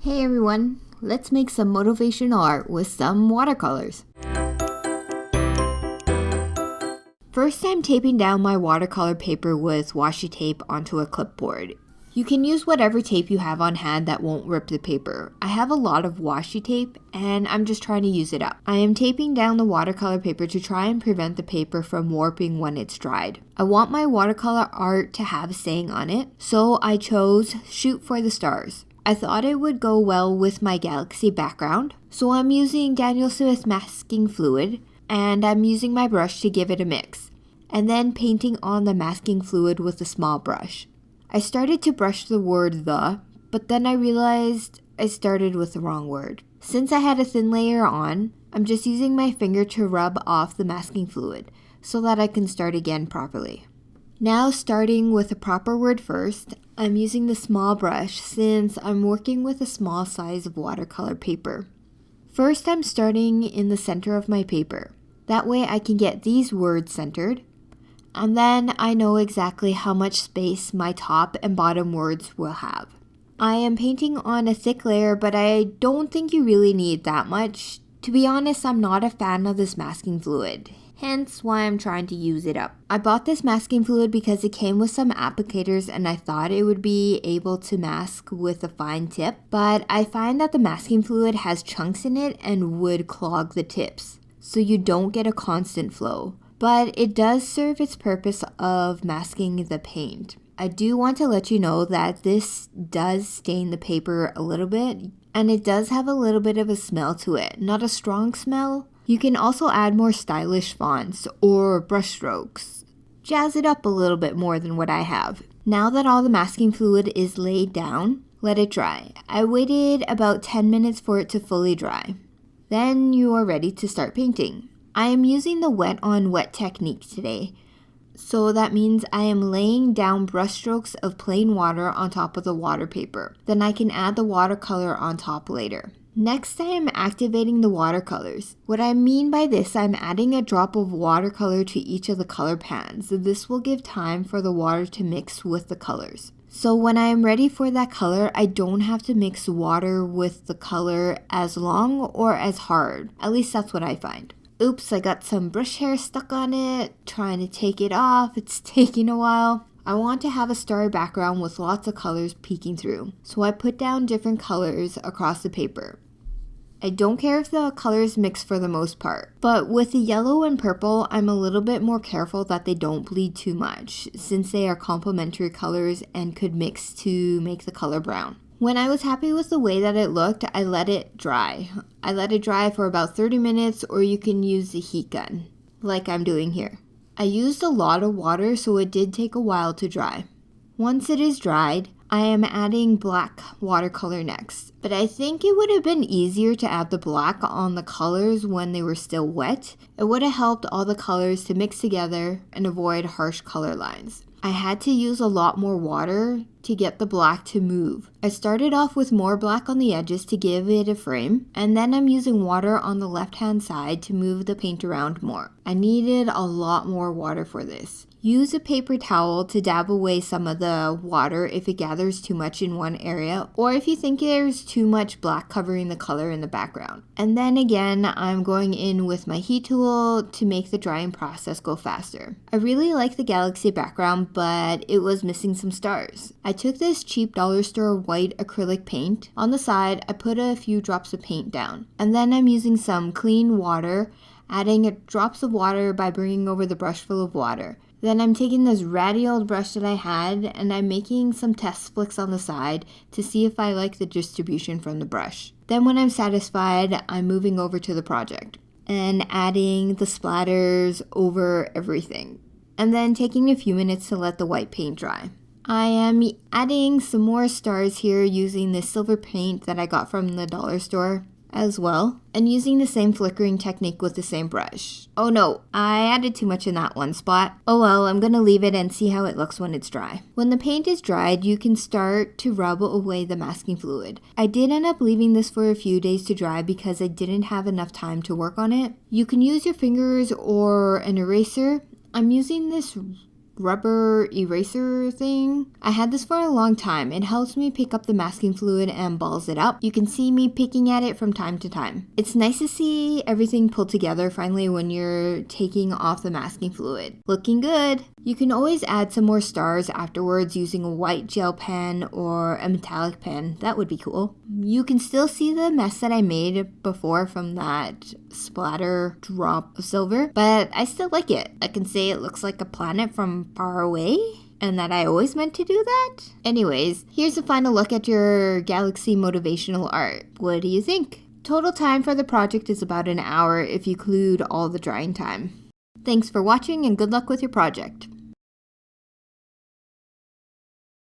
Hey everyone, let's make some motivational art with some watercolors. First, I'm taping down my watercolor paper with washi tape onto a clipboard. You can use whatever tape you have on hand that won't rip the paper. I have a lot of washi tape and I'm just trying to use it up. I am taping down the watercolor paper to try and prevent the paper from warping when it's dried. I want my watercolor art to have a saying on it, so I chose "Shoot for the Stars." I thought it would go well with my galaxy background, so I'm using Daniel Smith masking fluid, and I'm using my brush to give it a mix, and then painting on the masking fluid with a small brush. I started to brush the word "the," but then I realized I started with the wrong word. Since I had a thin layer on, I'm just using my finger to rub off the masking fluid so that I can start again properly. Now, starting with the proper word first, I'm using the small brush since I'm working with a small size of watercolor paper. First, I'm starting in the center of my paper. That way I can get these words centered, and then I know exactly how much space my top and bottom words will have. I am painting on a thick layer, but I don't think you really need that much. To be honest, I'm not a fan of this masking fluid. Hence why I'm trying to use it up. I bought this masking fluid because it came with some applicators and I thought it would be able to mask with a fine tip, but I find that the masking fluid has chunks in it and would clog the tips, so you don't get a constant flow. But it does serve its purpose of masking the paint. I do want to let you know that this does stain the paper a little bit, and it does have a little bit of a smell to it. Not a strong smell. You can also add more stylish fonts or brush strokes. Jazz it up a little bit more than what I have. Now that all the masking fluid is laid down, let it dry. I waited about 10 minutes for it to fully dry. Then you are ready to start painting. I am using the wet on wet technique today. So that means I am laying down brush strokes of plain water on top of the water paper. Then I can add the watercolor on top later. Next, I am activating the watercolors. What I mean by this, I'm adding a drop of watercolor to each of the color pans. This will give time for the water to mix with the colors. So when I am ready for that color, I don't have to mix water with the color as long or as hard. At least that's what I find. Oops, I got some brush hair stuck on it. Trying to take it off. It's taking a while. I want to have a starry background with lots of colors peeking through, so I put down different colors across the paper. I don't care if the colors mix for the most part, but with the yellow and purple, I'm a little bit more careful that they don't bleed too much, since they are complementary colors and could mix to make the color brown. When I was happy with the way that it looked, I let it dry. I let it dry for about 30 minutes, or you can use the heat gun, like I'm doing here. I used a lot of water, so it did take a while to dry. Once it is dried, I am adding black watercolor next, but I think it would have been easier to add the black on the colors when they were still wet. It would have helped all the colors to mix together and avoid harsh color lines. I had to use a lot more water to get the black to move. I started off with more black on the edges to give it a frame, and then I'm using water on the left-hand side to move the paint around more. I needed a lot more water for this. Use a paper towel to dab away some of the water if it gathers too much in one area, or if you think there's too much black covering the color in the background. And then again, I'm going in with my heat tool to make the drying process go faster. I really like the galaxy background, but it was missing some stars. I took this cheap dollar store white acrylic paint. On the side, I put a few drops of paint down. And then I'm using some clean water, adding drops of water by bringing over the brush full of water. Then I'm taking this ratty old brush that I had and I'm making some test flicks on the side to see if I like the distribution from the brush. Then when I'm satisfied, I'm moving over to the project and adding the splatters over everything. And then taking a few minutes to let the white paint dry. I am adding some more stars here using this silver paint that I got from the dollar store as well, and using the same flickering technique with the same brush. Oh no, I added too much in that one spot. Oh well, I'm gonna leave it and see how it looks when it's dry. When the paint is dried, you can start to rub away the masking fluid. I did end up leaving this for a few days to dry because I didn't have enough time to work on it. You can use your fingers or an eraser. I'm using this rubber eraser thing. I had this for a long time. It helps me pick up the masking fluid and balls it up. You can see me picking at it from time to time. It's nice to see everything pulled together finally when you're taking off the masking fluid. Looking good! You can always add some more stars afterwards using a white gel pen or a metallic pen. That would be cool. You can still see the mess that I made before from that splatter drop of silver, but I still like it. I can say it looks like a planet from far away, and that I always meant to do that. Anyways, here's a final look at your Galaxy motivational art. What do you think? Total time for the project is about an hour if you include all the drying time. Thanks for watching and good luck with your project.